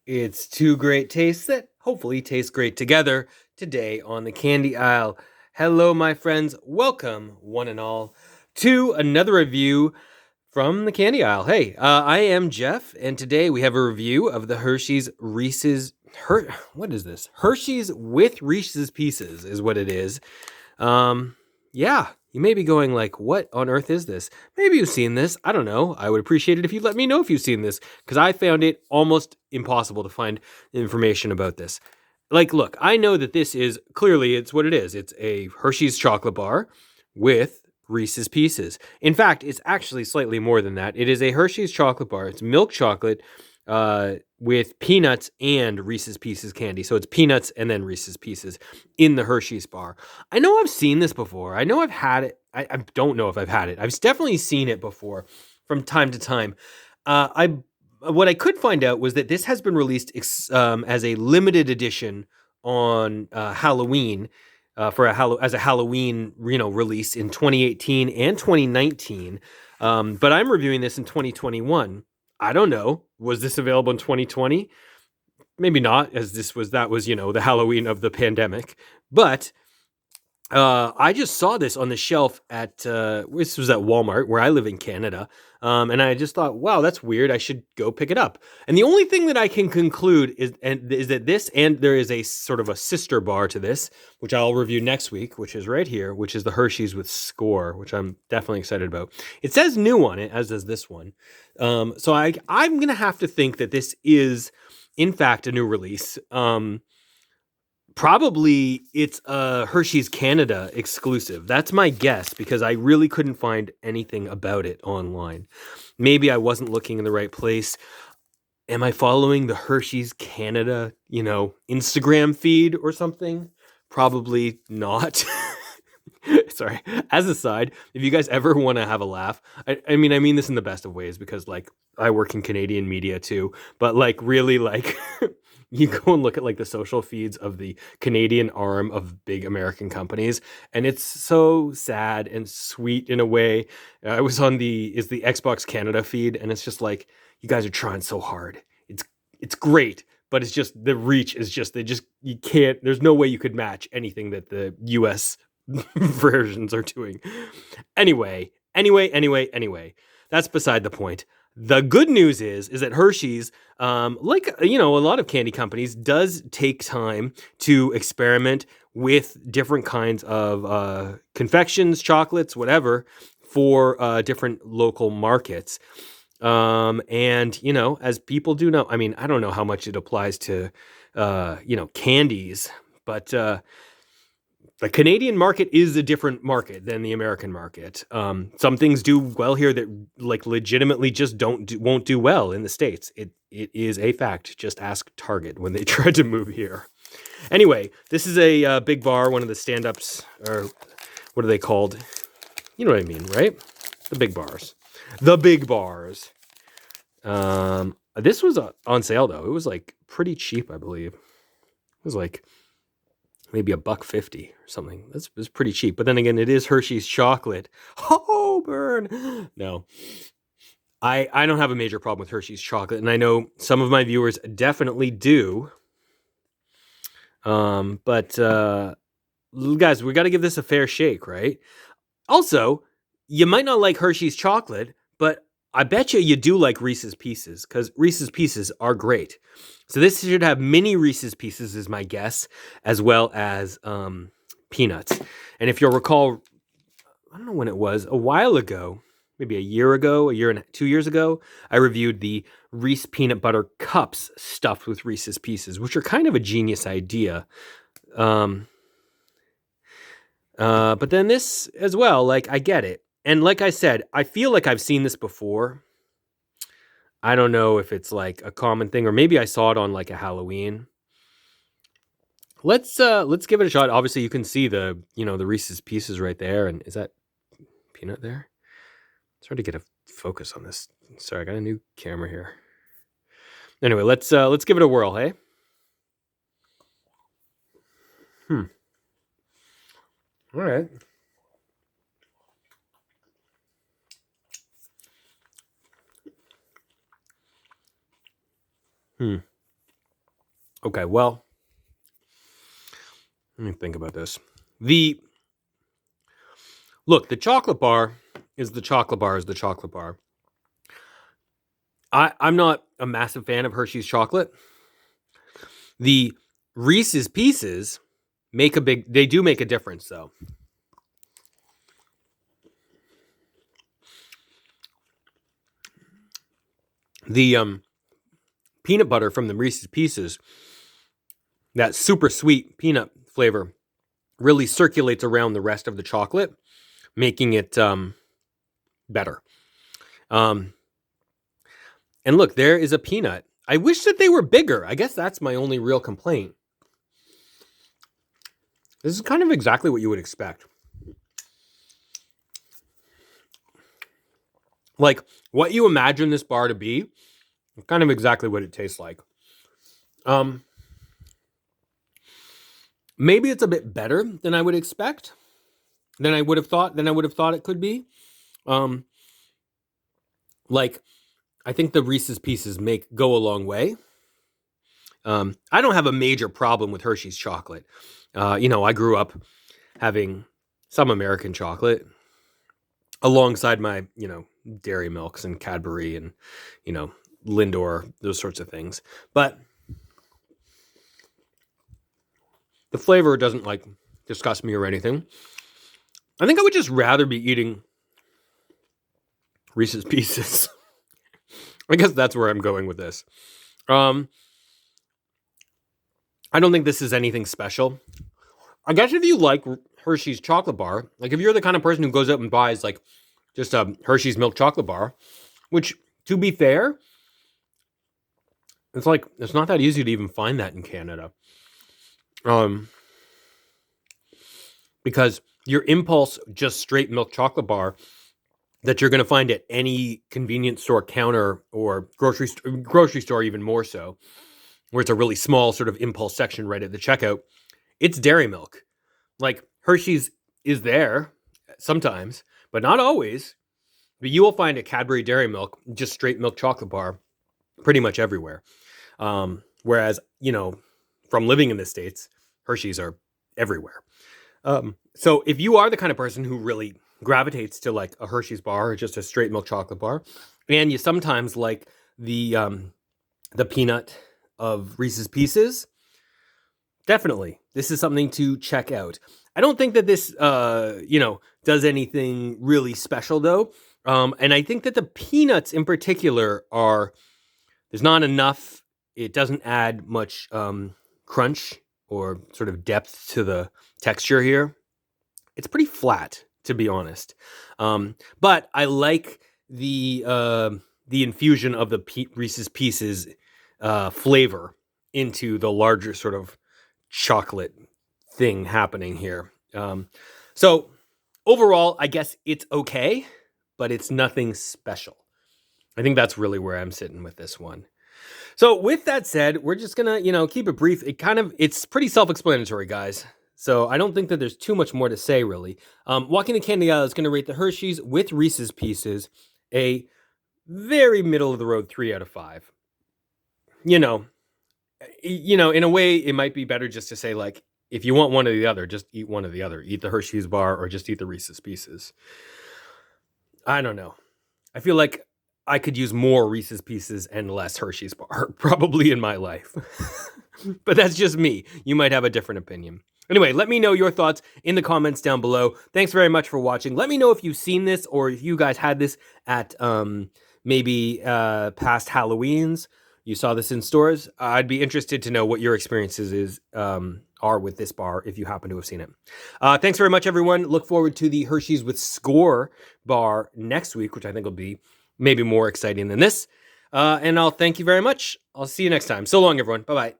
It's two great tastes that hopefully taste great together today on the candy aisle. Hello, my friends. Welcome, one and all, to another review from the candy aisle. Hey, I am Jeff, and today we have a review of the Hershey's Reese's. What is this? Hershey's with Reese's Pieces is what it is. Um, yeah, you may be going like, what on earth is this? Maybe you've seen this. I don't know. I would appreciate it if you let me know if you've seen this, because I found it almost impossible to find information about this. Like, look, I know that this is clearly it's what it is. It's a Hershey's chocolate bar with Reese's Pieces. In fact, it's actually slightly more than that. It is a Hershey's chocolate bar. It's milk chocolate with peanuts and Reese's Pieces candy. So it's peanuts and then Reese's Pieces in the Hershey's bar. I know I've seen this before. I know I've had it. I don't know if I've had it. I've definitely seen it before from time to time. I What I could find out was that this has been released as a limited edition on Halloween as a Halloween release in 2018 and 2019. But I'm reviewing this in 2021. I don't know. Was this available in 2020? Maybe not, as that was the Halloween of the pandemic. But I just saw this on the shelf at this was at Walmart where I live in Canada, and I just thought, wow, that's weird. I should go pick it up. And the only thing that I can conclude is that this, and there is a sort of a sister bar to this, which I'll review next week, which is right here, which is the Hershey's with Score, which I'm definitely excited about. It says new on it, as does this one. So I'm gonna have to think that this is, in fact, a new release. Probably it's a Hershey's Canada exclusive. That's my guess because I really couldn't find anything about it online. Maybe I wasn't looking in the right place. Am I following the Hershey's Canada, Instagram feed or something? Probably not. Sorry. As a side, if you guys ever want to have a laugh, I mean this in the best of ways because like I work in Canadian media too, but like really like you go and look at like the social feeds of the Canadian arm of big American companies, and it's so sad and sweet in a way. I was on the Xbox Canada feed, and it's just like you guys are trying so hard. It's great, but it's just the reach is just you can't. There's no way you could match anything that the U.S. versions are doing. Anyway, that's beside the point. The good news is that Hershey's, like a lot of candy companies, does take time to experiment with different kinds of confections, chocolates, whatever, for different local markets. And as people do know, I mean, I don't know how much it applies to candies, but the Canadian market is a different market than the American market. Some things do well here that like legitimately just won't do well in the States. It is a fact. Just ask Target when they tried to move here. Anyway, this is a big bar, one of the stand-ups, or what are they called? You know what I mean, right? The big bars. The big bars. This was on sale though. It was like pretty cheap, I believe. It was like maybe $1.50 or something. That's pretty cheap. But then again, it is Hershey's chocolate. Oh, burn. No. I don't have a major problem with Hershey's chocolate, and I know some of my viewers definitely do. But guys, we got to give this a fair shake, right? Also, you might not like Hershey's chocolate, but I bet you do like Reese's Pieces because Reese's Pieces are great. So this should have mini Reese's Pieces is my guess, as well as peanuts. And if you'll recall, I don't know when it was, a while ago, maybe a year ago, 2 years ago, I reviewed the Reese peanut butter cups stuffed with Reese's Pieces, which are kind of a genius idea. But then this as well, like I get it. And like I said, I feel like I've seen this before. I don't know if it's like a common thing or maybe I saw it on like a Halloween. Let's give it a shot. Obviously you can see the Reese's Pieces right there, and is that peanut there? It's hard to get a focus on this. Sorry, I got a new camera here. Anyway, let's give it a whirl, hey? All right. Okay, well, let me think about this. Look, the chocolate bar is the chocolate bar is the chocolate bar. I'm not a massive fan of Hershey's chocolate. The Reese's Pieces they do make a difference though. The peanut butter from the Reese's Pieces, that super sweet peanut flavor, really circulates around the rest of the chocolate, making it better. And look, there is a peanut. I wish that they were bigger. I guess that's my only real complaint. This is kind of exactly what you would expect. Like, what you imagine this bar to be, kind of exactly what it tastes like. Maybe it's a bit better than I would expect, than I would have thought it could be. Like, I think the Reese's Pieces go a long way. I don't have a major problem with Hershey's chocolate. I grew up having some American chocolate alongside my, Dairy Milks and Cadbury and, Lindor, those sorts of things. But the flavor doesn't disgust me or anything. I think I would just rather be eating Reese's Pieces. I guess that's where I'm going with this. I don't think this is anything special. I guess if you like Hershey's chocolate bar, like if you're the kind of person who goes out and buys just a Hershey's milk chocolate bar, which, to be fair, it's not that easy to even find that in Canada. Because your impulse just straight milk chocolate bar that you're going to find at any convenience store counter or grocery store, even more so, where it's a really small sort of impulse section right at the checkout, it's dairy milk. Like, Hershey's is there sometimes, but not always. But you will find a Cadbury Dairy Milk, just straight milk chocolate bar, pretty much everywhere. Whereas, from living in the States, Hershey's are everywhere. So if you are the kind of person who really gravitates to a Hershey's bar or just a straight milk chocolate bar, and you sometimes like the peanut of Reese's Pieces, definitely, this is something to check out. I don't think that this, does anything really special though. And I think that the peanuts in particular there's not enough. It doesn't add much crunch or sort of depth to the texture here. It's pretty flat, to be honest. But I like the infusion of the Reese's Pieces flavor into the larger sort of chocolate thing happening here. So overall, I guess it's okay, but it's nothing special. I think that's really where I'm sitting with this one. So with that said, we're just gonna, keep it brief. It's pretty self-explanatory, guys. So I don't think that there's too much more to say, really. Walking the Candy Aisle is going to rate the Hershey's with Reese's Pieces a very middle-of-the-road 3 out of 5. In a way, it might be better just to say, if you want one or the other, just eat one or the other. Eat the Hershey's bar or just eat the Reese's Pieces. I don't know. I feel like I could use more Reese's Pieces and less Hershey's bar, probably in my life. But that's just me. You might have a different opinion. Anyway, let me know your thoughts in the comments down below. Thanks very much for watching. Let me know if you've seen this or if you guys had this at maybe past Halloweens. You saw this in stores. I'd be interested to know what your experiences are with this bar if you happen to have seen it. Thanks very much, everyone. Look forward to the Hershey's with Score bar next week, which I think will be maybe more exciting than this. And I'll thank you very much. I'll see you next time. So long, everyone. Bye-bye.